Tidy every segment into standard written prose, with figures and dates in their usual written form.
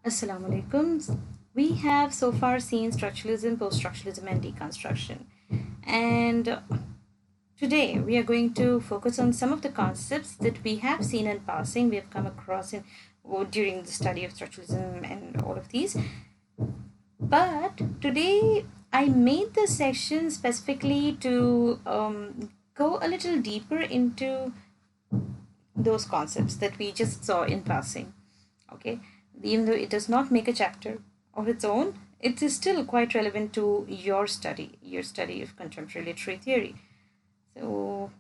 Assalamu alaikum. We have so far seen structuralism, post-structuralism, and deconstruction. And today we are going to focus on some of the concepts that we have seen in passing, we have come across during the study of structuralism and all of these. But today I made this section specifically to go a little deeper into those concepts that we just saw in passing. Okay, even though it does not make a chapter of its own, it is still quite relevant to your study of contemporary literary theory. So,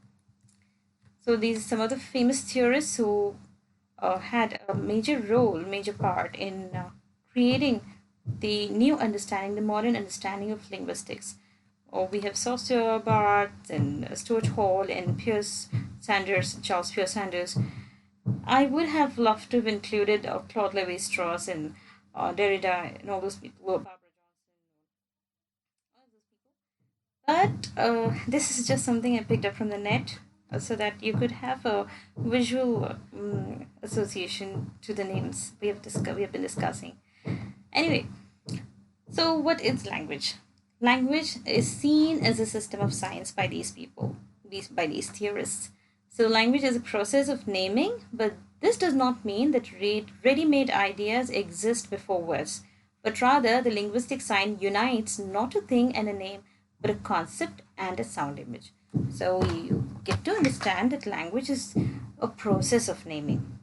so these are some of the famous theorists who had a major part in creating the new understanding, the modern understanding of linguistics. Or we have Saussure, Barthes, and Stuart Hall, and Charles Pierce Sanders. I would have loved to have included Claude Lévi-Strauss and Derrida and all those people, Barbara Johnson, all those people. But this is just something I picked up from the net so that you could have a visual association to the names we have been discussing. Anyway, so what is language? Language is seen as a system of science by these people, by these theorists. So language is a process of naming, but this does not mean that ready-made ideas exist before words, but rather the linguistic sign unites not a thing and a name, but a concept and a sound image. So you get to understand that language is a process of naming.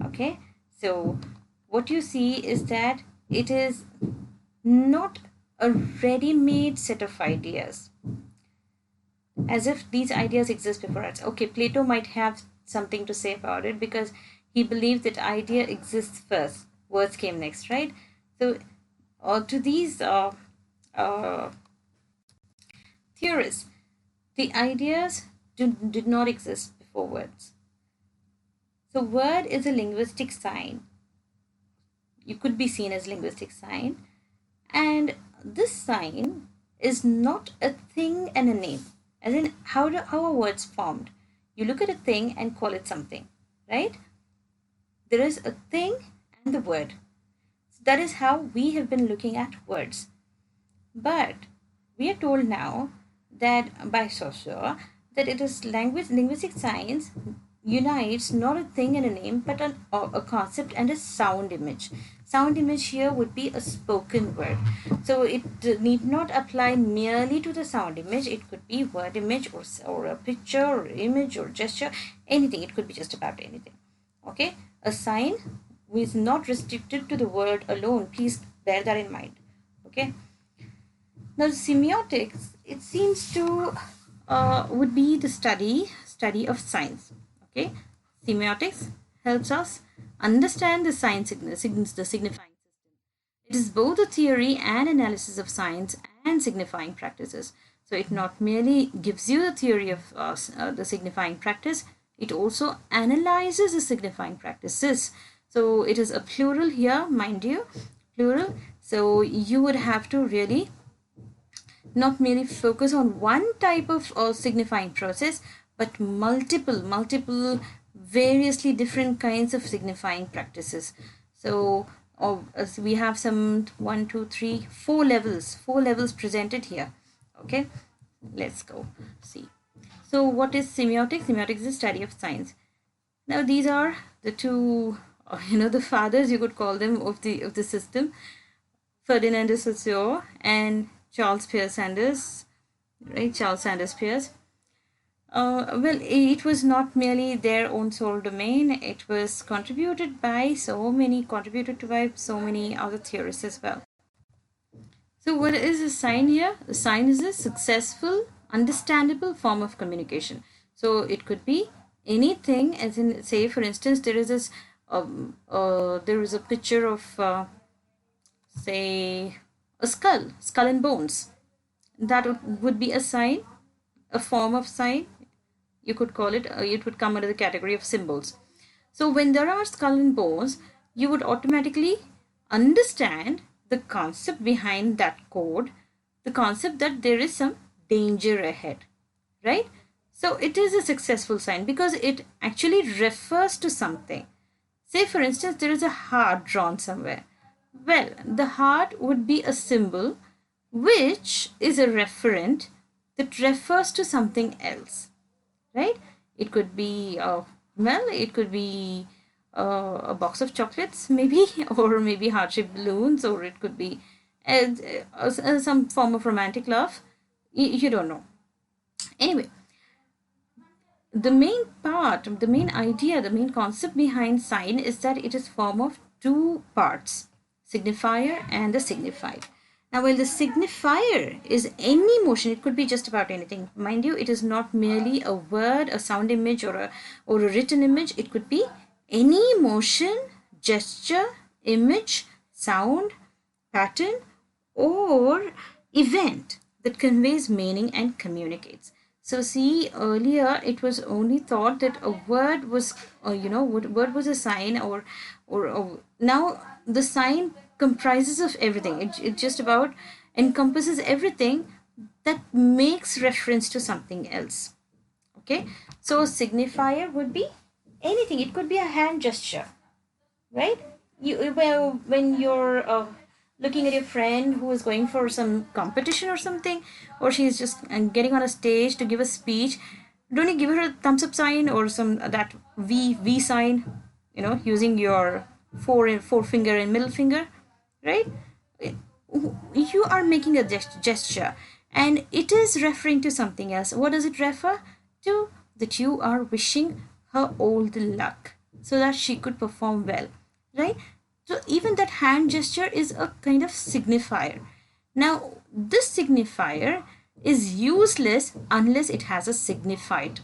Okay, so what you see is that it is not a ready-made set of ideas, as if these ideas exist before us. Okay, Plato might have something to say about it because he believed that idea exists first, words came next, right? So to these uh, theorists, the ideas did not exist before words. So word is a linguistic sign. You could be seen as linguistic sign, and this sign is not a thing and a name. As in, how are words formed? You look at a thing and call it something, right? There is a thing and the word. So that is how we have been looking at words. But we are told now that by Saussure that it is linguistic science unites not a thing and a name, but a concept and a sound image. Sound image here would be a spoken word. So it need not apply merely to the sound image. It could be word image or a picture or image or gesture, anything. It could be just about anything. Okay, a sign is not restricted to the word alone. Please bear that in mind. Okay. Now, semiotics, it seems to would be the study of science. Okay, semiotics helps us understand the the signifying system. It is both a theory and analysis of science and signifying practices. So it not merely gives you the theory of the signifying practice, it also analyzes the signifying practices. So it is a plural here, mind you, plural. So you would have to really not merely focus on one type of signifying process, but multiple variously different kinds of signifying practices. So we have some 4 levels presented here. Okay, let's go see. So what is semiotics? Semiotics is the study of science. Now these are the two the fathers, you could call them, of the system, Ferdinand de Saussure and Charles Pierce Sanders, right? Charles Sanders Peirce. Well, it was not merely their own sole domain. It was contributed to by so many other theorists as well. So what is a sign here? A sign is a successful, understandable form of communication. So it could be anything, as in, say, for instance, there is a picture of, say, a skull and bones. That would be a sign, a form of sign. You could call it, it would come under the category of symbols. So when there are skull and bones, you would automatically understand the concept behind that code, the concept that there is some danger ahead, right? So it is a successful sign because it actually refers to something. Say, for instance, there is a heart drawn somewhere. Well, the heart would be a symbol which is a referent that refers to something else, right? It could be, well, it could be a box of chocolates, maybe, or maybe heart-shaped balloons, or it could be some form of romantic love. You don't know. Anyway, the main part, the main idea, the main concept behind sign is that it is form of two parts, signifier and the signified. Now, while the signifier is any motion, it could be just about anything. Mind you, it is not merely a word, a sound image, or a written image. It could be any motion, gesture, image, sound, pattern, or event that conveys meaning and communicates. So see, earlier it was only thought that a word was, word was a sign, or now the sign comprises of everything. It just about encompasses everything that makes reference to something else. Okay, so signifier would be anything. It could be a hand gesture, right? You, well, when you're looking at your friend who is going for some competition or something, or she's just getting on a stage to give a speech, don't you give her a thumbs up sign or some that V sign, using your forefinger and middle finger, right? You are making a gesture, and it is referring to something else. What does it refer to? That you are wishing her all the luck so that she could perform well, right? So even that hand gesture is a kind of signifier. Now this signifier is useless unless it has a signified.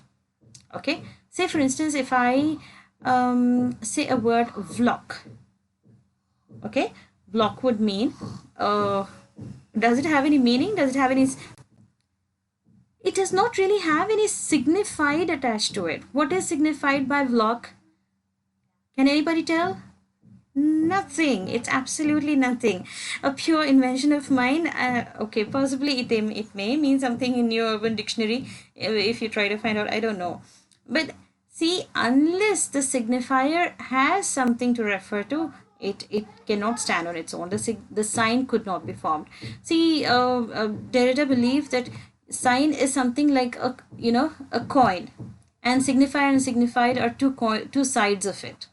Okay, say for instance, if I say a word vlog. Okay, block would mean, does it have any meaning? Does it have any? It does not really have any signified attached to it. What is signified by vlog? Can anybody tell? Nothing. It's absolutely nothing. A pure invention of mine. Okay, possibly it may mean something in your urban dictionary if you try to find out. I don't know. But see, unless the signifier has something to refer to, it cannot stand on its own. The sign could not be formed. See, Derrida believed that sign is something like a coin, and signifier and signified are two sides of it.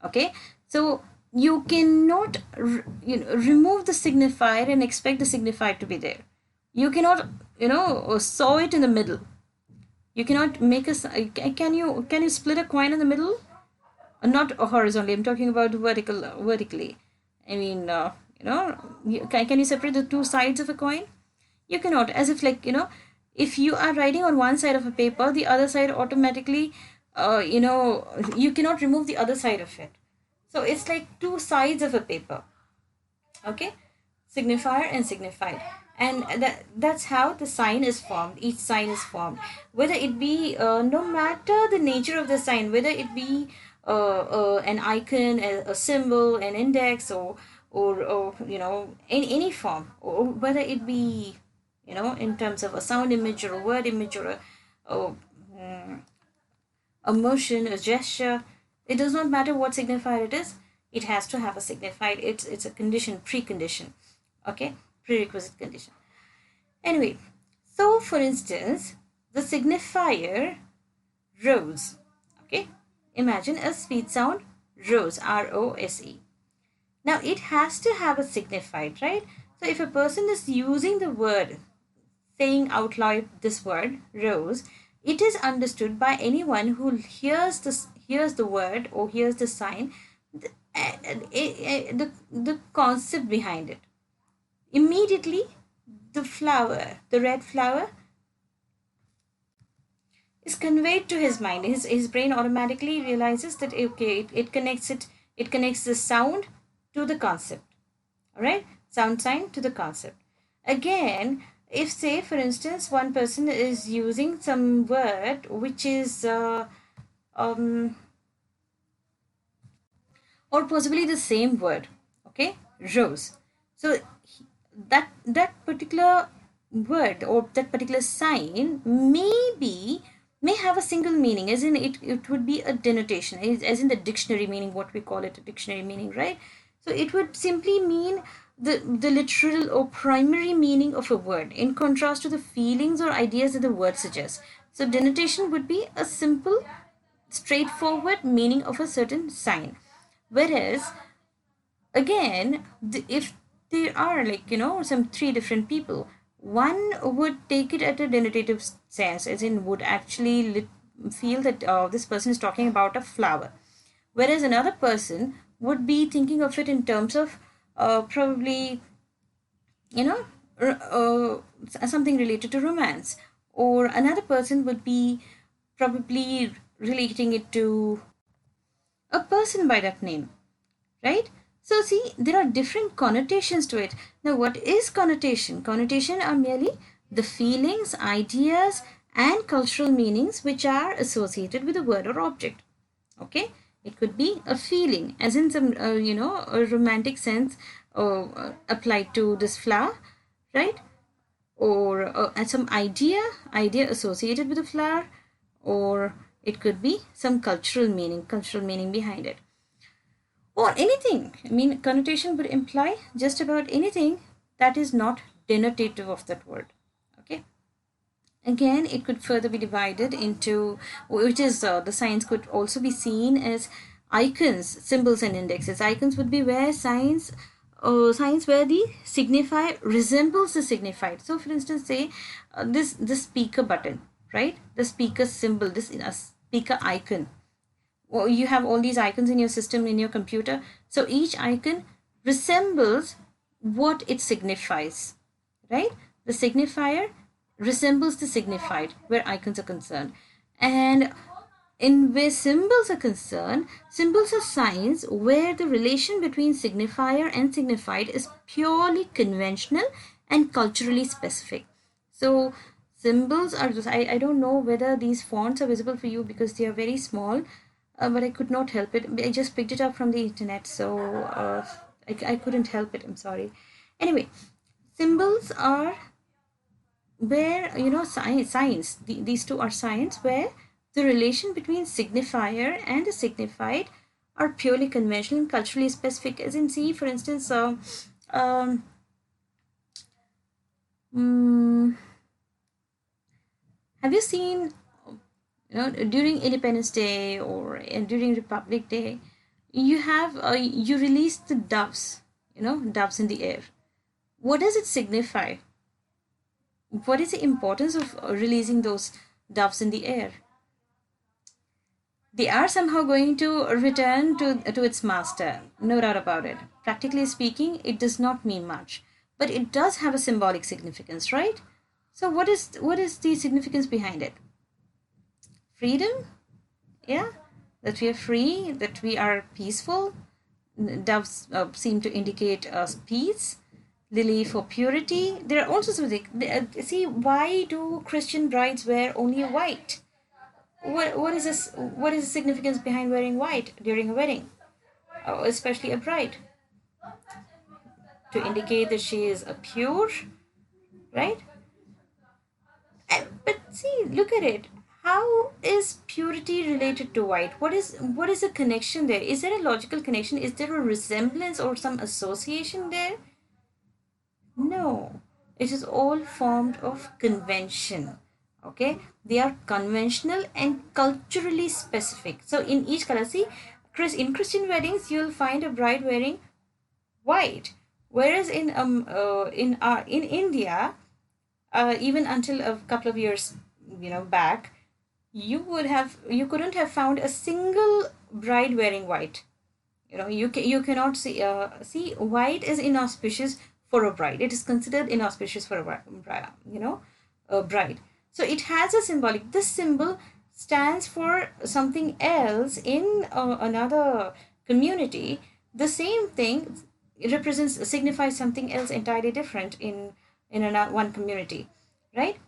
Okay, so you cannot remove the signifier and expect the signified to be there. You cannot saw it in the middle. You cannot make can you split a coin in the middle? Not horizontally, I'm talking about vertically. I mean, can you separate the two sides of a coin? You cannot. As if, like, if you are writing on one side of a paper, the other side automatically, you cannot remove the other side of it. So it's like two sides of a paper. Okay, signifier and signified, and that's how the sign is formed. Each sign is formed, whether it be, no matter the nature of the sign, whether it be an icon, a symbol, an index, or in any form, or whether it be, in terms of a sound image or a word image or a motion, a gesture. It does not matter what signifier it is. It has to have a signified. It's a condition, precondition. Okay, prerequisite condition. Anyway, so for instance, the signifier rose. Okay, imagine a speech sound rose, R-O-S-E. Now it has to have a signified, right? So if a person is using the word, saying out loud this word rose, it is understood by anyone who hears the word or hears the sign, the concept behind it. Immediately, the red flower, is conveyed to his mind. His brain automatically realizes that, okay, it connects the sound to the concept. All right, sound sign to the concept. Again, if, say for instance, one person is using some word which is um, or possibly the same word, okay, rose. So that particular word or that particular sign may have a single meaning, as in it would be a denotation, as in the dictionary meaning, what we call it, a dictionary meaning, right? So it would simply mean the literal or primary meaning of a word, in contrast to the feelings or ideas that the word suggests. So denotation would be a simple, straightforward meaning of a certain sign. Whereas, again, if there are, like, some three different people, one would take it at a denotative sense, as in would actually feel that this person is talking about a flower, whereas another person would be thinking of it in terms of probably, you know something related to romance, or another person would be probably relating it to a person by that name, right? So see, there are different connotations to it. Now, what is connotation? Connotation are merely the feelings, ideas, and cultural meanings which are associated with a word or object. Okay, it could be a feeling, as in some a romantic sense applied to this flower, right? Or and some idea associated with the flower, or it could be some cultural meaning behind it, or anything. I mean, connotation would imply just about anything that is not denotative of that word. Okay. Again, it could further be divided into, which is the signs could also be seen as icons, symbols, and indexes. Icons would be where signs where the signifier resembles the signified. So, for instance, say this speaker button, right? The speaker symbol, this speaker icon. Well, you have all these icons in your system, in your computer. So each icon resembles what it signifies, right? The signifier resembles the signified where icons are concerned. And in where symbols are concerned, symbols are signs where the relation between signifier and signified is purely conventional and culturally specific. So symbols are just, I don't know whether these fonts are visible for you because they are very small, but I could not help it. I just picked it up from the internet, so I couldn't help it. I'm sorry. Anyway, symbols are where, science, these two are science where the relation between signifier and the signified are purely conventional and culturally specific. As in, see, for instance, um, mm, have you seen, during Independence Day or during Republic Day, you release the doves, doves in the air. What does it signify? What is the importance of releasing those doves in the air? They are somehow going to return to its master, no doubt about it. Practically speaking, it does not mean much, but it does have a symbolic significance, right? So what is the significance behind it? Freedom, yeah, that we are free, that we are peaceful. Doves seem to indicate peace. Lily for purity. There are also some things. See, why do Christian brides wear only white? What is this? What is the significance behind wearing white during a wedding, especially a bride? To indicate that she is a pure, right? But see, look at it. How is purity related to white? What is the connection there? Is there a logical connection? Is there a resemblance or some association there? No, it is all formed of convention. Okay, they are conventional and culturally specific. So in each color, see, in Christian weddings, you'll find a bride wearing white, whereas in India, even until a couple of years, back, you couldn't have found a single bride wearing white. You cannot see, white is inauspicious for a bride. It is considered inauspicious for a bride. So it has a symbolic, this symbol stands for something else in another community. The same thing represents, signifies something else entirely different in another one community, right?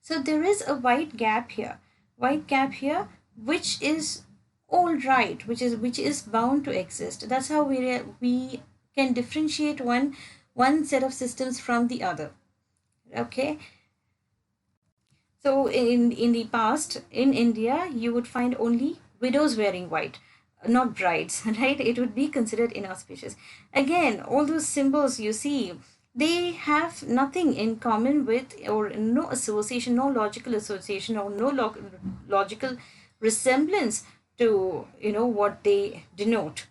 So there is a white gap here, which is all right, which is bound to exist. That's how we can differentiate one set of systems from the other. Okay, so in the past in India, you would find only widows wearing white. not brides, right? It would be considered inauspicious. Again, all those symbols you see, they have nothing in common with, or no association, no logical association, or no logical resemblance to, what they denote,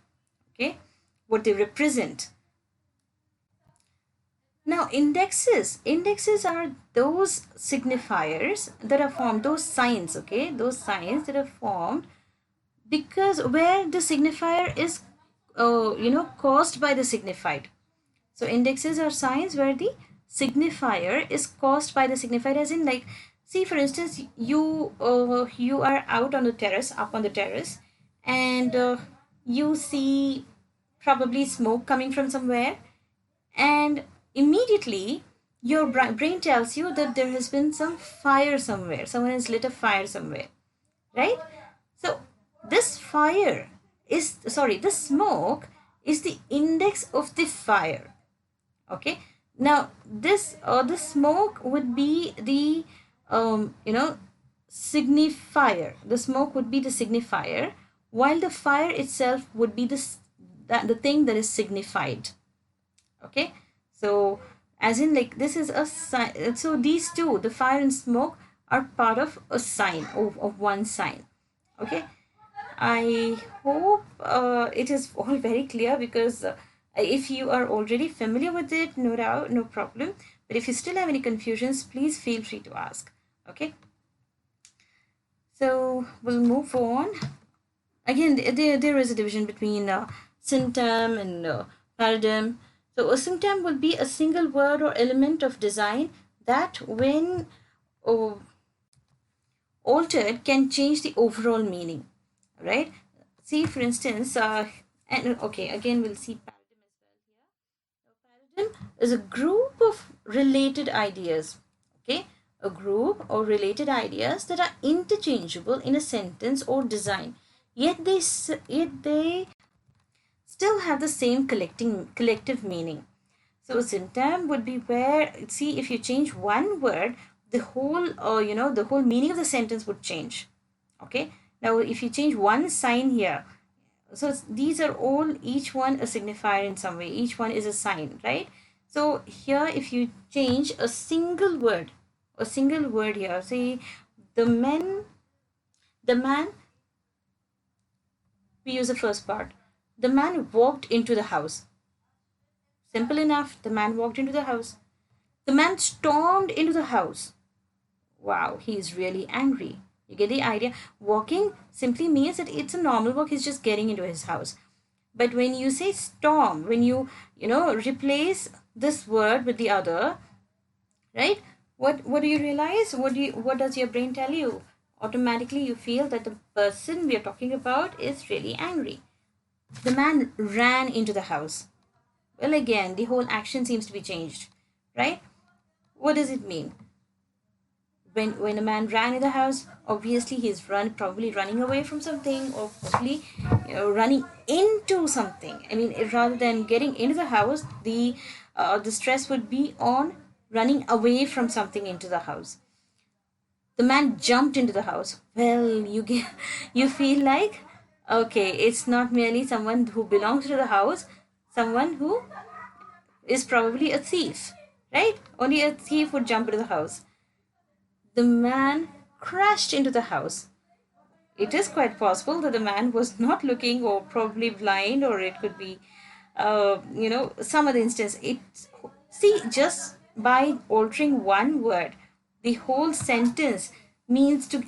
okay, what they represent. Now, indexes are those signifiers that are formed, those signs, okay, those signs that are formed because where the signifier is caused by the signified. So indexes are signs where the signifier is caused by the signified, as in, like, see, for instance, you are out on the terrace, up on the terrace, and you see probably smoke coming from somewhere, and immediately your brain tells you that there has been some fire somewhere, someone has lit a fire somewhere, right? So this fire is, sorry, this smoke is the index of the fire. Okay. Now this, the smoke would be the signifier. The smoke would be the signifier, while the fire itself would be the thing that is signified. Okay. So as in, like, this is a sign. So these two, the fire and smoke, are part of a sign, of one sign. Okay. I hope it is all very clear, because if you are already familiar with it, no doubt, no problem. But if you still have any confusions, please feel free to ask. Okay. So we'll move on. Again, there is a division between symptom and paradigm. So a symptom will be a single word or element of design that, when uh, altered, can change the overall meaning, right? See, for instance, and okay, again, we'll see paradigm as well here. Now, paradigm is a group of related ideas, okay? A group or related ideas that are interchangeable in a sentence or design, yet they still have the same collective meaning. So a symptom would be where, see, if you change one word, the whole, the whole meaning of the sentence would change. Okay. Now, if you change one sign here, so these are all, each one a signifier in some way. Each one is a sign, right? So here, if you change a single word here, say the man, we use the first part. The man walked into the house. Simple enough. The man walked into the house. The man stormed into the house. Wow, he's really angry. You get the idea? Walking simply means that it's a normal walk. He's just getting into his house. But when you say storm, when you replace this word with the other, right? What do you realize? What does your brain tell you? Automatically, you feel that the person we are talking about is really angry. The man ran into the house. Well, again, the whole action seems to be changed, right? What does it mean? When a man ran in the house, obviously he's probably running away from something, or probably running into something. I mean, rather than getting into the house, the stress would be on running away from something into the house. The man jumped into the house. Well, you feel like, okay, it's not merely someone who belongs to the house, someone who is probably a thief, right? Only a thief would jump into the house. The man crashed into the house. It is quite possible that the man was not looking, or probably blind, or it could be, some other instance. See, just by altering one word, the whole sentence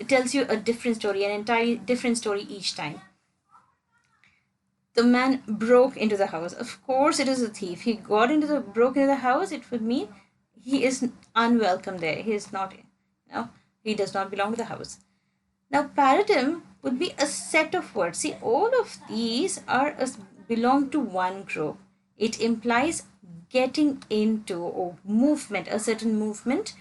tells you a different story, an entirely different story each time. The man broke into the house. Of course, it is a thief. He broke into the house. It would mean he is unwelcome there. He is not, he does not belong to the house. Now, paradigm would be a set of words. See, all of these belong to one group. It implies getting into, or movement, a certain movement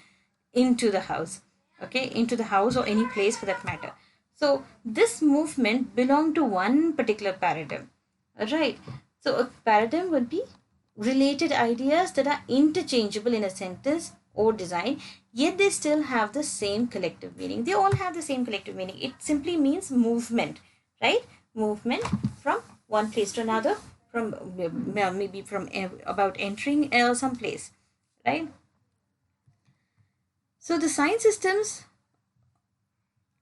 into the house. Okay, into the house, or any place for that matter. So this movement belonged to one particular paradigm. Right. So a paradigm would be related ideas that are interchangeable in a sentence or design, yet they still have the same collective meaning. They all have the same collective meaning. It simply means movement, right? Movement one place to another, from maybe from about entering some place, right? So the sign systems,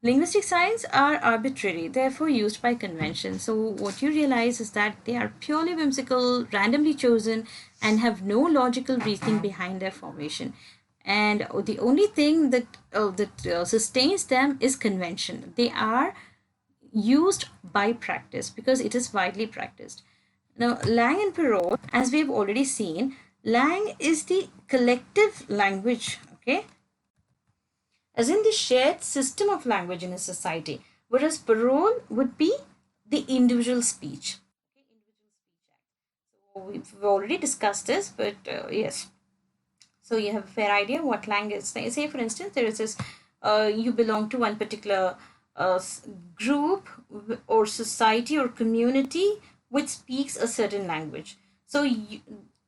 linguistic signs are arbitrary, therefore used by convention. So what you realize is that they are purely whimsical, randomly chosen, and have no logical reasoning behind their formation. And the only thing that sustains them is convention. They are used by practice because it is widely practiced. Now, Lang and Perrault, as we have already seen, Lang is the collective language, okay, as in the shared system of language in a society, whereas parole would be the individual speech. So we've already discussed this, but yes. So you have a fair idea what language is. Say, for instance, there is this, you belong to one particular group or society or community which speaks a certain language. So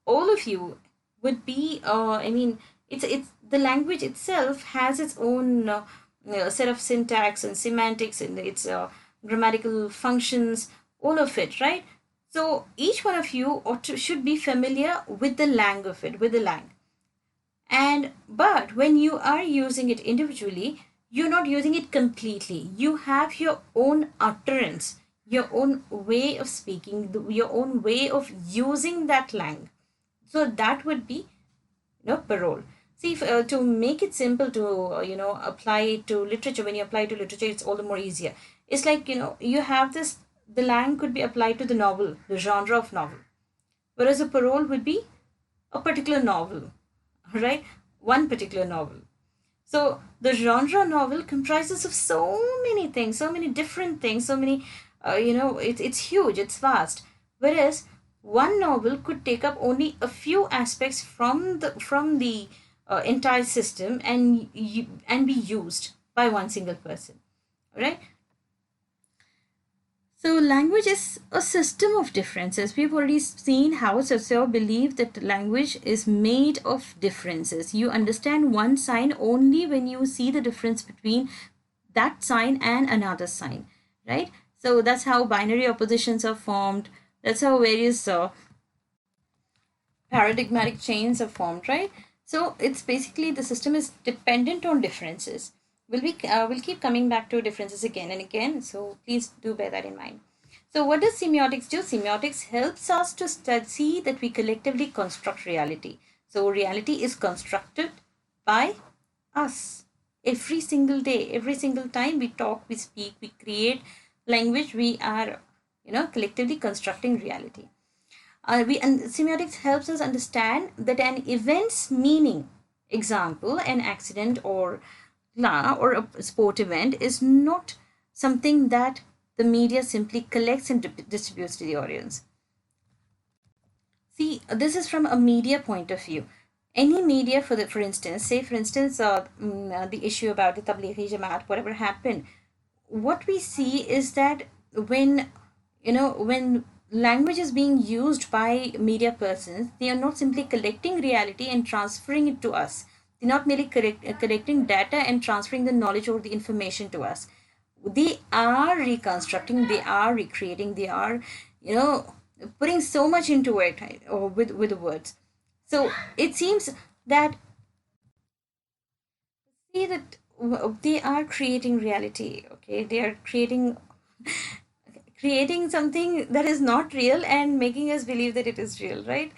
all of you would be, I mean, it's the language itself has its own set of syntax and semantics and its grammatical functions, all of it, right? So each one of you should be familiar with the lang of it, with the lang. And but when you are using it individually, you're not using it completely. You have your own utterance, your own way of speaking, your own way of using that lang. So that would be, parole. See, if, to make it simple to apply it to literature, when you apply it to literature, it's all the more easier. It's like, you have this, the lang could be applied to the novel, the genre of novel, whereas a parole would be a particular novel, right? One particular novel. So the genre novel comprises of so many things, so many different things, so many, it's huge, it's vast. Whereas one novel could take up only a few aspects from the entire system and be used by one single person, right? So language is a system of differences. We've already seen how Saussure believed that language is made of differences. You understand one sign only when you see the difference between that sign and another sign, right? So that's how binary oppositions are formed. That's how various paradigmatic chains are formed, right? So it's basically the system is dependent on differences. We'll keep coming back to differences again and again. So please do bear that in mind. So what does semiotics do? Semiotics helps us to see that we collectively construct reality. So reality is constructed by us every single day, every single time we talk, we speak, we create language. We are, collectively constructing reality. And semiotics helps us understand that an event's meaning, example, an accident or or a sport event, is not something that the media simply collects and distributes to the audience. See, this is from a media point of view. Any media, for instance, say for instance, the issue about the Tablighi Jamaat, whatever happened, what we see is that when when language is being used by media persons, they are not simply collecting reality and transferring it to us. They're not merely collecting data and transferring the knowledge or the information to us. They are reconstructing, they are recreating, they are, putting so much into it, or with the words. So it seems that, see that they are creating reality, okay? They are creating something that is not real and making us believe that it is real, right?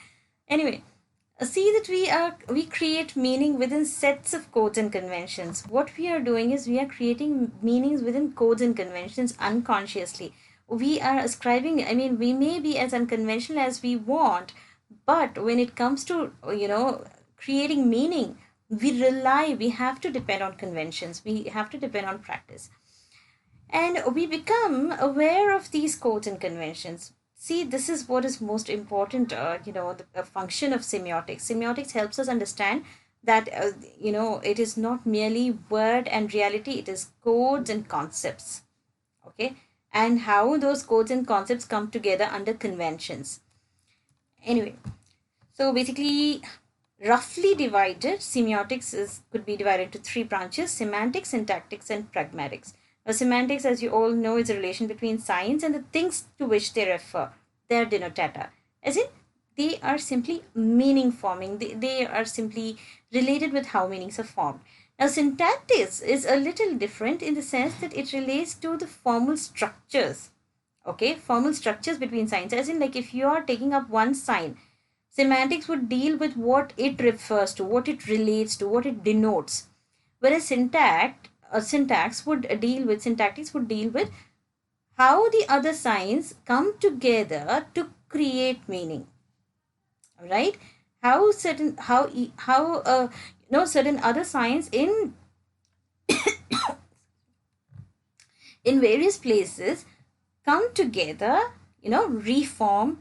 Anyway, see that we create meaning within sets of codes and conventions. What we are doing is we are creating meanings within codes and conventions unconsciously. We are ascribing, I mean, we may be as unconventional as we want, but when it comes to creating meaning, we have to depend on conventions, we have to depend on practice, and we become aware of these codes and conventions. See, this is what is most important, the function of semiotics. Semiotics helps us understand that, it is not merely word and reality, it is codes and concepts, okay? And how those codes and concepts come together under conventions. Anyway, so basically, roughly divided, semiotics could be divided into three branches: semantics, syntactics, and pragmatics. Semantics, as you all know, is a relation between signs and the things to which they refer. They are denotada. As in, they are simply meaning forming. They are simply related with how meanings are formed. Now, syntactics is a little different in the sense that it relates to the formal structures. Okay, formal structures between signs. As in, like if you are taking up one sign, semantics would deal with what it refers to, what it relates to, what it denotes. Whereas syntax would deal with syntactics would deal with how the other signs come together to create meaning. Right? How certain how certain other signs in various places come together, reform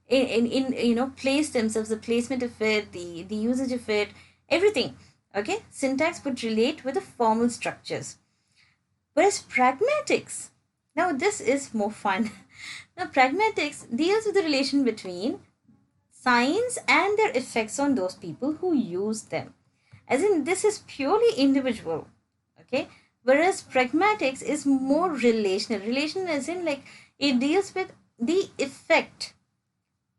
in place themselves, the placement of it, the usage of it, everything. Okay, syntax would relate with the formal structures, whereas pragmatics, now this is more fun. Now pragmatics deals with the relation between signs and their effects on those people who use them, as in this is purely individual. Okay, whereas pragmatics is more relational as in like it deals with the effect.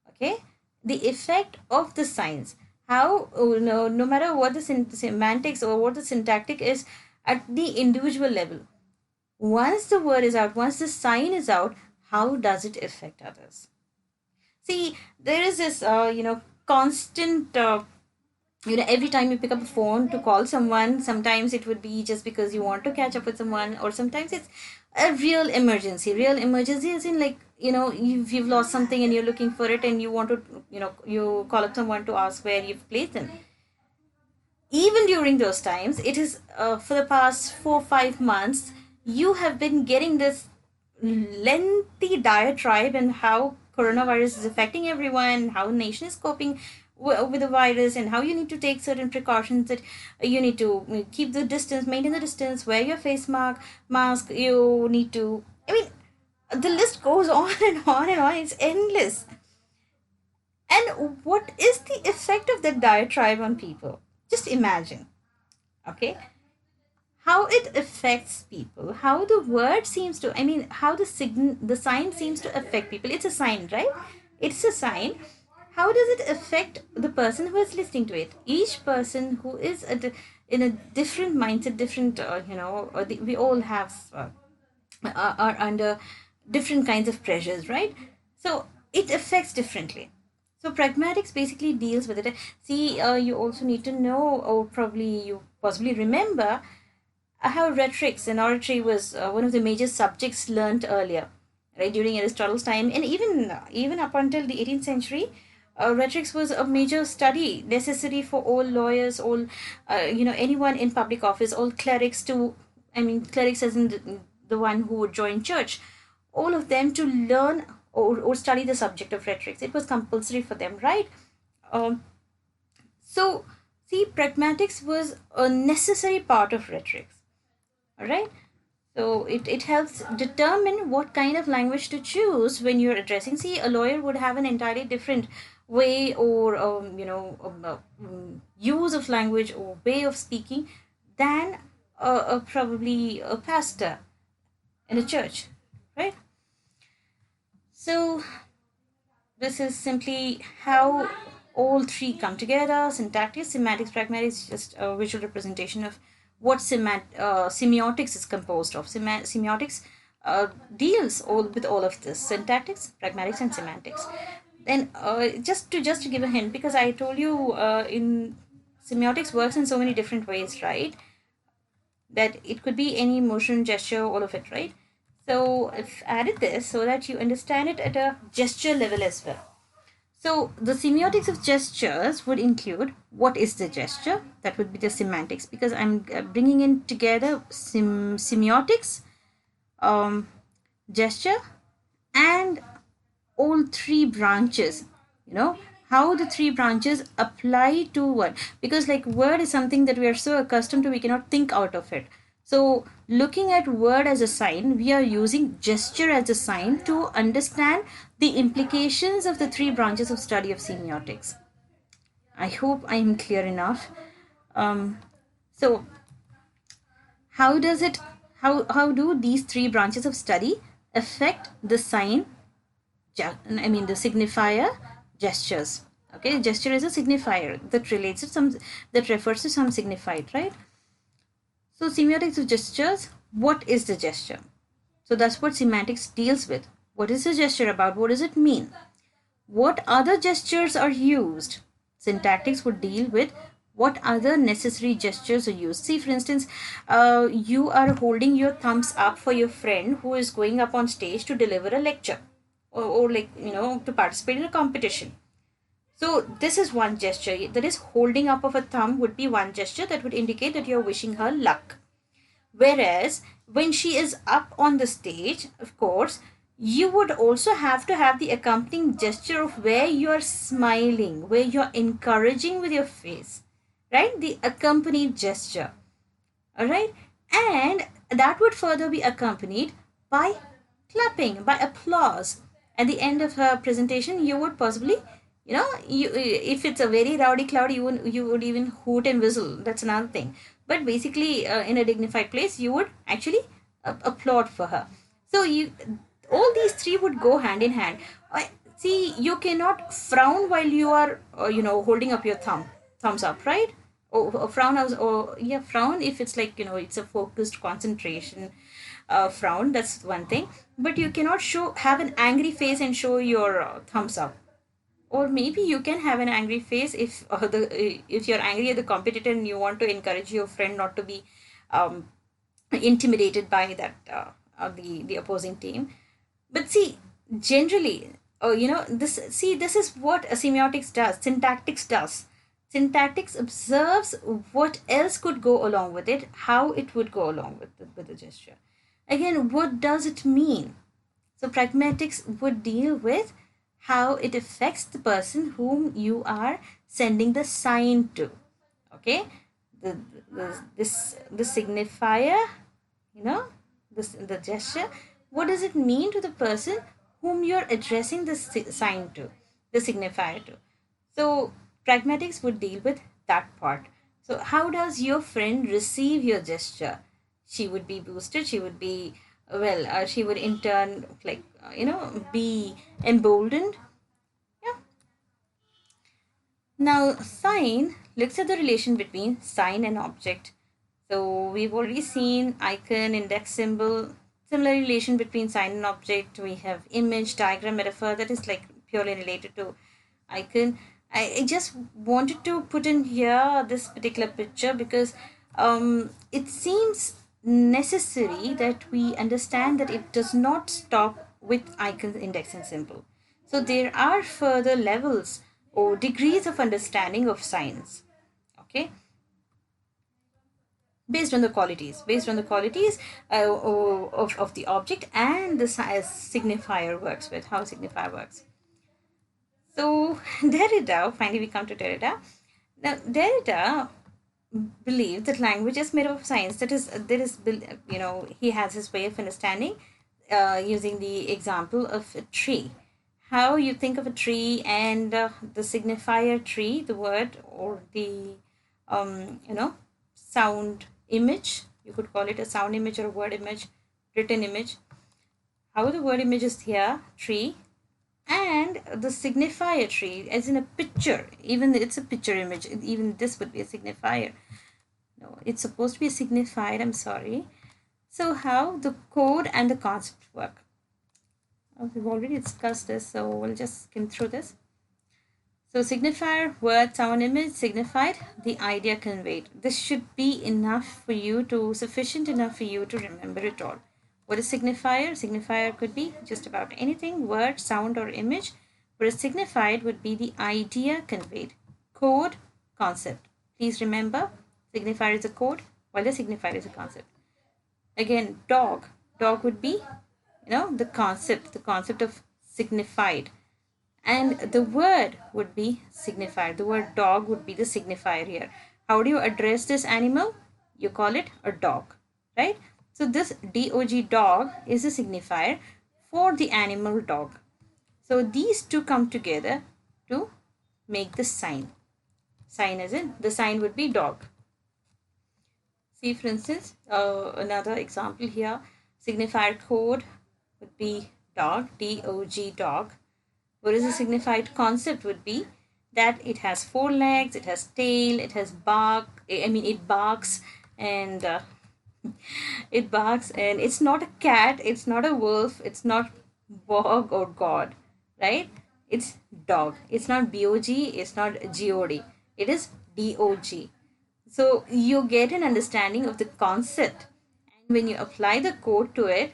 Okay, the effect of the signs, how no matter what the semantics or what the syntactic is at the individual level, once the word is out, once the sign is out, how does it affect others? See, there is this constant every time you pick up a phone to call someone, sometimes it would be just because you want to catch up with someone, or sometimes it's a real emergency as in like you've lost something and you're looking for it and you want to you call up someone to ask where you've placed them. Even during those times, it is for the past 4 5 months you have been getting this lengthy diatribe and how coronavirus is affecting everyone, how the nation is coping with the virus, and how you need to take certain precautions, that you need to keep the distance, maintain the distance, wear your face mask, you need to, I mean, the list goes on and on and on, it's endless. And what is the effect of that diatribe on people? Just imagine. Okay, how it affects people, how the word seems to, I mean, how the sign seems to affect people. It's a sign, right? It's a sign. How does it affect the person who is listening to it? Each person who is in a different mindset, different we all have are under different kinds of pressures, right? So it affects differently. So pragmatics basically deals with it. See, you also need to know, or probably you possibly remember, how rhetorics and oratory was one of the major subjects learned earlier, right, during Aristotle's time, and even up until the 18th century. Rhetorics was a major study necessary for all lawyers, all anyone in public office, all clerics to, I mean, clerics as in the one who would join church, all of them to learn or study the subject of rhetorics. It was compulsory for them, right? Um, so, see, pragmatics was a necessary part of rhetorics. All right. So it helps determine what kind of language to choose when you're addressing. See, a lawyer would have an entirely different way or use of language or way of speaking than probably a pastor in a church, right? So this is simply how all three come together: syntactics, semantics, pragmatics, just a visual representation of what semiotics is composed of. Semiotics deals all with all of this: syntactics, pragmatics, and semantics. Then just to give a hint, because I told you in semiotics works in so many different ways, right? That it could be any motion, gesture, all of it, right? So I've added this so that you understand it at a gesture level as well. So the semiotics of gestures would include what is the gesture, that would be the semantics, because I'm bringing in together semiotics, gesture, and all three branches, you know, how the three branches apply to word, because like word is something that we are so accustomed to, we cannot think out of it. So looking at word as a sign, we are using gesture as a sign to understand the implications of the three branches of study of semiotics. I hope I am clear enough. um, so how does it how do these three branches of study affect the sign, I mean the signifier gestures. Okay, gesture is a signifier that relates to some, that refers to some signified, right? So semiotics of gestures, what is the gesture? So that's what semantics deals with. What is the gesture about? What does it mean? What other gestures are used? Syntactics would deal with what other necessary gestures are used. See, for instance, you are holding your thumbs up for your friend who is going up on stage to deliver a lecture, or like, to participate in a competition. So this is one gesture. That is, holding up of a thumb would be one gesture that would indicate that you're wishing her luck. Whereas when she is up on the stage, of course, you would also have to have the accompanying gesture of where you are smiling, where you're encouraging with your face, right? The accompanied gesture, all right? And that would further be accompanied by clapping, by applause. At the end of her presentation, you would possibly, you, if it's a very rowdy crowd, you would even hoot and whistle. That's another thing. But basically, in a dignified place, you would actually applaud for her. So all these three would go hand in hand. See, you cannot frown while you are, holding up your thumbs up, right? Or frown, or yeah, frown if it's like, it's a focused concentration frown, that's one thing. But you cannot have an angry face and show your thumbs up. Or maybe you can have an angry face if you're angry at the competitor and you want to encourage your friend not to be um, intimidated by that the opposing team. But see, generally, this is what semiotics does, syntactics does. Syntactics observes what else could go along with it, how it would go along with the gesture. Again, what does it mean? So pragmatics would deal with how it affects the person whom you are sending the sign to. Okay, the, the signifier, you know, the gesture. What does it mean to the person whom you're addressing the sign to, the signifier to? So pragmatics would deal with that part. So how does your friend receive your gesture? She would be boosted. She would be, well, she would in turn, like, be emboldened. Yeah. Now, sign looks at the relation between sign and object. So we've already seen icon, index symbol, similar relation between sign and object. We have image, diagram, metaphor, that is like purely related to icon. I just wanted to put in here this particular picture because it seems necessary that we understand that it does not stop with icon, index, and symbol. So there are further levels or degrees of understanding of signs. Okay, based on the qualities of the object and the signifier works with, how signifier works. So Derrida, finally we come to Derrida. Now Derrida believed that language is made up of signs. That is, there is, he has his way of understanding using the example of a tree. How you think of a tree and the signifier tree, the word or the sound image. You could call it a sound image or a word image, written image. How the word image is here, tree, and the signifier tree, as in a picture. Even it's a picture image. Even this would be a signifier. No, it's supposed to be a signified. I'm sorry. So how the code and the concept work? We've already discussed this, so we'll just skim through this. So signifier, word, sound, image, signified, the idea conveyed. This should be enough for you to, sufficient enough for you to remember it all. What is signifier? Signifier could be just about anything, word, sound, or image, whereas signified would be the idea conveyed. Code, concept. Please remember, signifier is a code, while the signifier is a concept. Again, dog. Dog would be, the concept of signified. And the word would be signifier. The word dog would be the signifier here. How do you address this animal? You call it a dog, right? So this dog, dog, is a signifier for the animal dog. So these two come together to make the sign. Sign as in, the sign would be dog. See, for instance, another example here, signifier code would be dog, D-O-G, dog. Whereas a signified concept would be that it has four legs, it has tail, it has bark, I mean, it barks, and it barks, and it's not a cat, it's not a wolf, it's not bog or god, right? It's dog. It's not B-O-G, it's not G-O-D, it is D-O-G. So you get an understanding of the concept, and when you apply the code to it,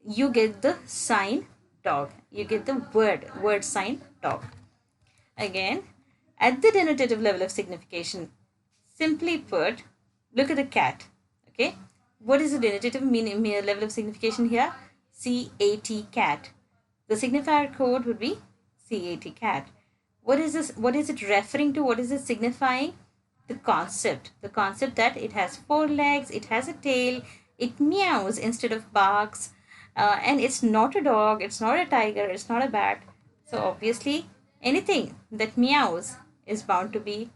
you get the sign dog. You get the word sign dog. Again, at the denotative level of signification, simply put, look at the cat. Okay, what is the denotative meaning level of signification here? C-A-T, cat. The signifier code would be C-A-T, cat. What is this? What is it referring to? What is it signifying? The concept. The concept that it has four legs, it has a tail, it meows instead of barks, and it's not a dog, it's not a tiger, it's not a bat. So obviously, anything that meows is bound to be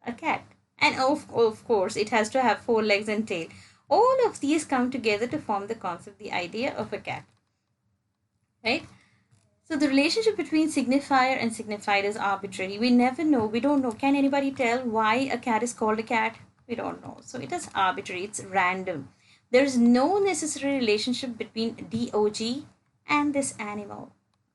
a cat. And of course, it has to have four legs and tail. All of these come together to form the concept, the idea of a cat. Right? So the relationship between signifier and signified is arbitrary. We never know. We don't know. Can anybody tell why a cat is called a cat? We don't know. So it is arbitrary. It's random. There is no necessary relationship between DOG and this animal.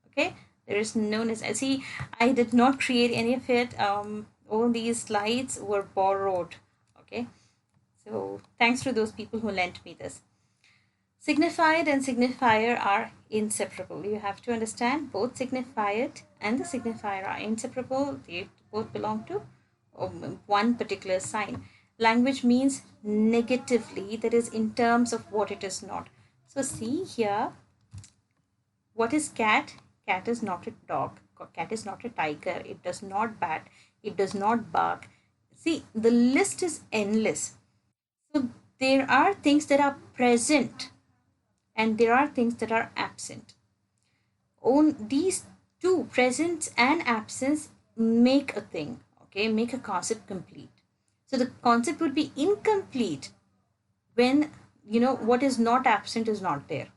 Okay? There is no necessary. See, I did not create any of it. All these slides were borrowed. Okay? So thanks to those people who lent me this. Signified and signifier are inseparable. You have to understand both signified and the signifier are inseparable. They both belong to one particular sign. Language means negatively, that is in terms of what it is not. So see here, what is cat? Cat is not a dog. Cat is not a tiger. It does not bat. It does not bark. See, the list is endless. So there are things that are present and there are things that are absent. These two, presence and absence, make a thing, okay, make a concept complete. So the concept would be incomplete when, what is not absent is not there.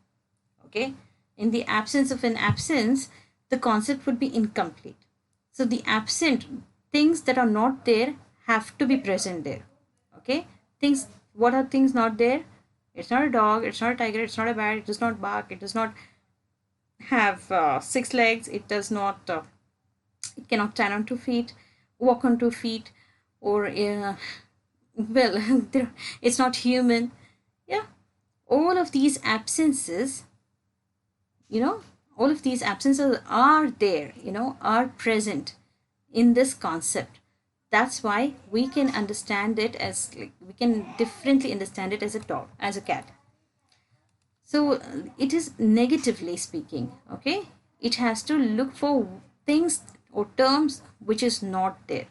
Okay, in the absence of an absence, the concept would be incomplete. So the absent things that are not there have to be present there. Okay, things, what are things not there? It's not a dog, it's not a tiger, it's not a bat, it does not bark, it does not have six legs, it does not, it cannot stand on 2 feet, walk on 2 feet, or, well, it's not human. Yeah, all of these absences, all of these absences are there, are present in this concept. That's why we can understand it as, like, we can differently understand it as a dog, as a cat. So it is negatively speaking, okay? It has to look for things or terms which is not there.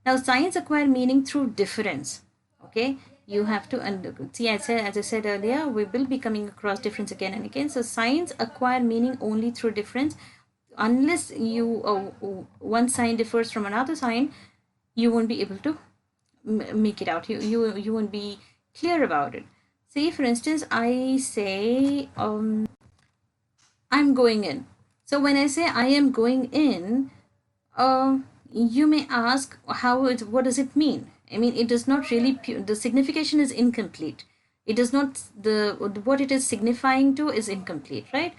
Now signs acquire meaning through difference, okay? You have to see, as I said earlier, we will be coming across difference again and again. So signs acquire meaning only through difference. Unless one sign differs from another sign, you won't be able to make it out. You won't be clear about it. Say, for instance, I say, I'm going in. So when I say I am going in, you may ask, what does it mean? I mean, it does not really, the signification is incomplete. It does not, what it is signifying to is incomplete, right?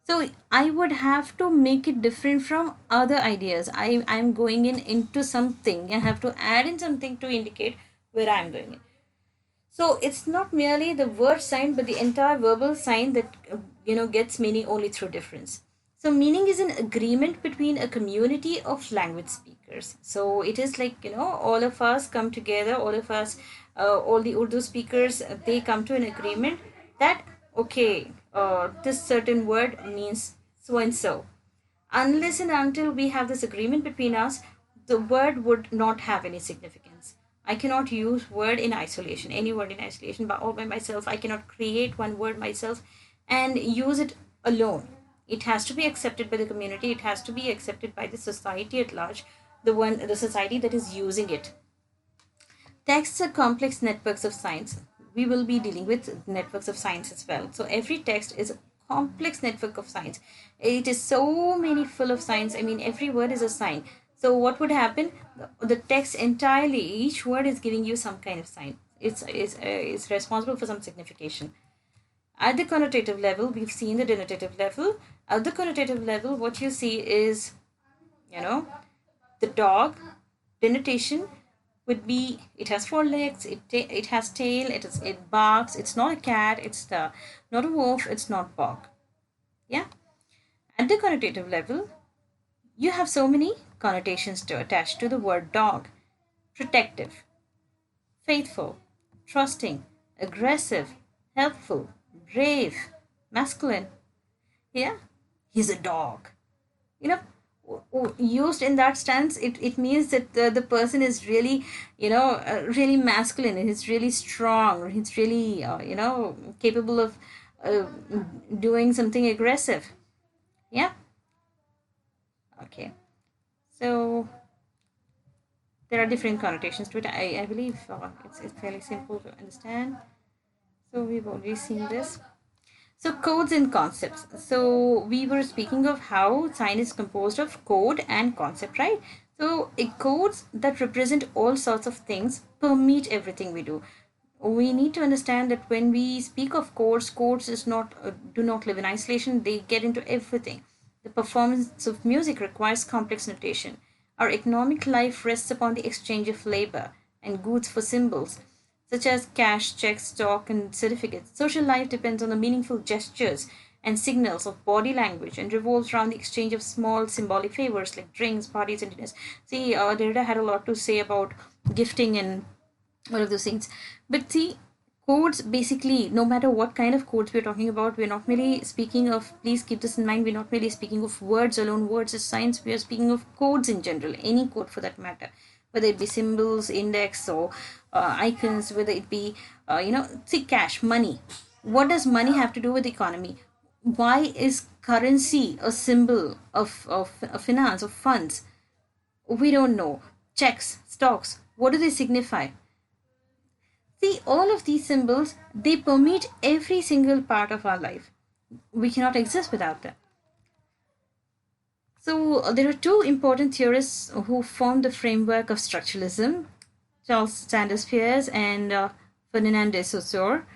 So I would have to make it different from other ideas. I'm going into something. I have to add in something to indicate where I'm going in. So it's not merely the word sign, but the entire verbal sign that gets meaning only through difference. So meaning is an agreement between a community of language speakers. So it is like, all of us come together, all of us, all the Urdu speakers, they come to an agreement that, okay, this certain word means so and so. Unless and until we have this agreement between us, the word would not have any significance. I cannot use word in isolation, any word in isolation all by myself. I cannot create one word myself and use it alone. It has to be accepted by the community. It has to be accepted by the society at large, the society that is using it. Texts are complex networks of signs. we will be dealing with networks of signs as well. So every text is a complex network of signs. It is so many full of signs. I mean, every word is a sign. So what would happen? The text entirely, each word is giving you some kind of sign. It's responsible for some signification. At the connotative level, we've seen the denotative level. At the connotative level, what you see is, you know, the dog. Denotation would be it has four legs, it has tail, it barks, it's not a cat, it's the not a wolf, it's not bog. Yeah. At the connotative level, you have so many connotations to attach to the word dog: protective, faithful, trusting, aggressive, helpful, brave, masculine. Yeah, he's a dog. You know, used in that stance, it means that the person is really, really masculine, and he's really strong, he's really, capable of uh, doing something aggressive. Yeah. Okay. So there are different connotations to it. I believe it's fairly simple to understand. So we've already seen this. So codes and concepts. So we were speaking of how sign is composed of code and concept, right? So codes that represent all sorts of things permeate everything we do. We need to understand that when we speak of codes, codes is not do not live in isolation. They get into everything. The performance of music requires complex notation. Our economic life rests upon the exchange of labor and goods for symbols, such as cash, checks, stock, and certificates. Social life depends on the meaningful gestures and signals of body language and revolves around the exchange of small symbolic favors like drinks, parties, and dinners. See, Derrida had a lot to say about gifting and all of those things. But see, codes basically, no matter what kind of codes we're talking about, we're not merely speaking of, please keep this in mind, we're not merely speaking of words alone, words as signs, we are speaking of codes in general, any code for that matter, whether it be symbols, index, or icons, whether it be, see, cash, money. What does money have to do with economy? Why is currency a symbol of finance, of funds? We don't know. Checks, stocks, what do they signify? See, all of these symbols, they permeate every single part of our life. We cannot exist without them. So, there are two important theorists who formed the framework of structuralism: Charles Sanders Peirce and Ferdinand de Saussure.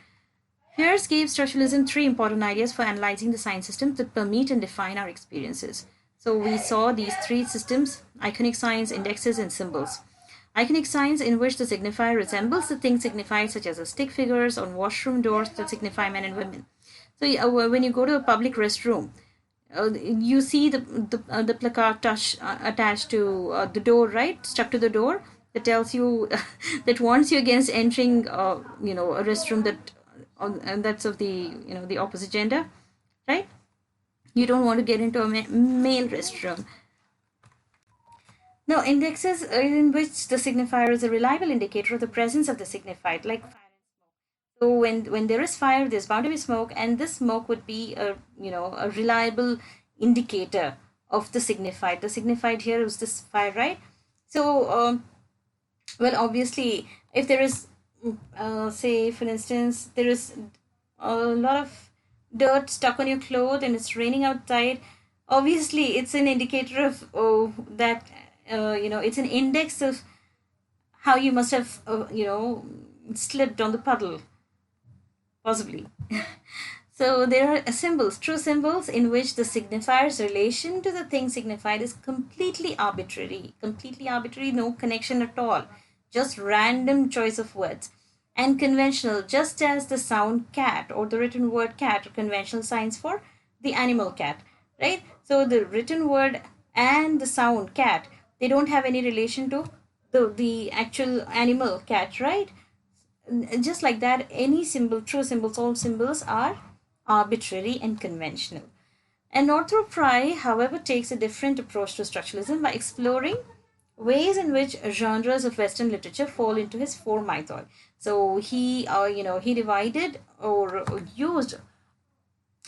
Peirce gave structuralism three important ideas for analyzing the sign systems that permeate and define our experiences. So, we saw these three systems: iconic signs, indexes, and symbols. Iconic signs in which the signifier resembles the thing signified, such as the stick figures on washroom doors that signify men and women. So when you go to a public restroom, you see the placard attached to the door, right? Stuck to the door that tells you that warns you against entering, a restroom and that's of the the opposite gender, right? You don't want to get into a male restroom. No, indexes in which the signifier is a reliable indicator of the presence of the signified, like fire and smoke. So when there is fire, there's bound to be smoke, and this smoke would be a reliable indicator of the signified. The signified here is this fire, right? So well, obviously, if there is, say, for instance, there is a lot of dirt stuck on your clothes and it's raining outside, obviously, it's an indicator of that, it's an index of how you must have, slipped on the puddle, possibly. So there are symbols, true symbols, in which the signifier's relation to the thing signified is completely arbitrary, no connection at all, just random choice of words. And conventional, just as the sound cat or the written word cat are conventional signs for the animal cat, right? So the written word and the sound cat, they don't have any relation to the actual animal cat, right? Just like that, any symbol, true symbols, all symbols are arbitrary and conventional. And Northrop Frye, however, takes a different approach to structuralism by exploring ways in which genres of Western literature fall into his four method. So he divided or used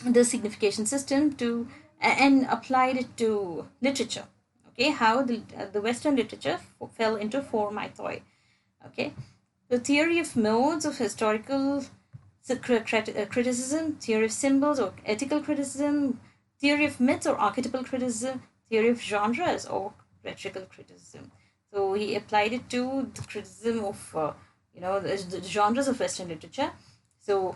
the signification system to and applied it to literature. Okay, how the Western literature fell into four mythoi. Okay, The theory of modes of historical criticism, theory of symbols or ethical criticism, theory of myths or archetypal criticism, theory of genres or rhetorical criticism. So he applied it to the criticism of, the genres of Western literature. So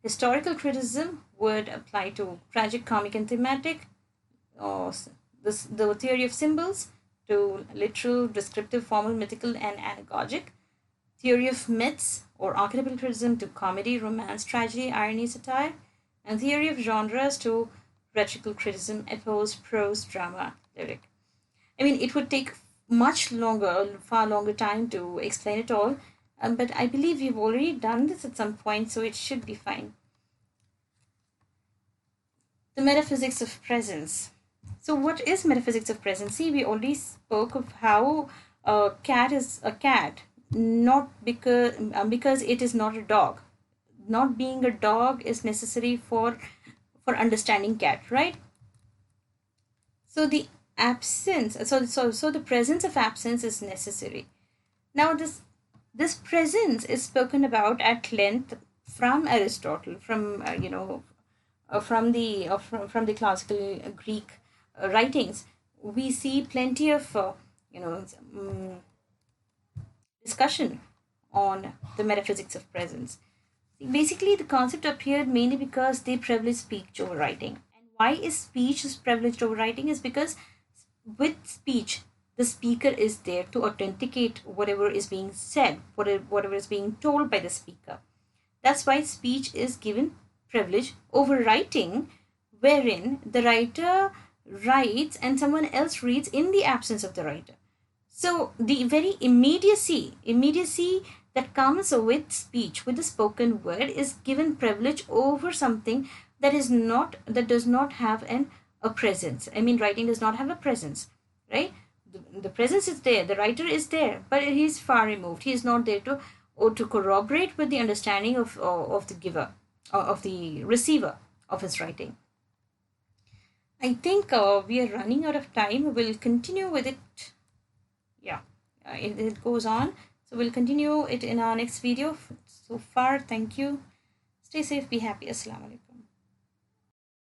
historical criticism would apply to tragic, comic, and thematic, or the theory of symbols to literal, descriptive, formal, mythical, and anagogic. Theory of myths or archetypal criticism to comedy, romance, tragedy, irony, satire. And theory of genres to rhetorical criticism, epos, prose, drama, lyric. I mean, it would take much longer, far longer time to explain it all, but I believe we've already done this at some point, so it should be fine. The metaphysics of presence. So, what is metaphysics of presence? See, we already spoke of how a cat is a cat, not because it is not a dog. Not being a dog is necessary for understanding cat, right? So the absence, so the presence of absence is necessary. Now this presence is spoken about at length from Aristotle, from the classical Greek writings. We see plenty of you know um, discussion on the metaphysics of presence. Basically, the concept appeared mainly because they privilege speech over writing. And why is speech is privileged over writing? Is because with speech, the speaker is there to authenticate whatever is being said, whatever is being told by the speaker. That's why speech is given privilege over writing, wherein the writer writes and someone else reads in the absence of the writer. So the very immediacy that comes with speech, with the spoken word, is given privilege over something that does not have a presence. I mean, writing does not have a presence, right? The presence is there, the writer is there, but he is far removed. He is not there to corroborate with the understanding of the giver, of the receiver of his writing. I think we are running out of time. We'll continue with it. Yeah, it goes on. So we'll continue it in our next video. So far, thank you. Stay safe, be happy. Assalamu alaikum.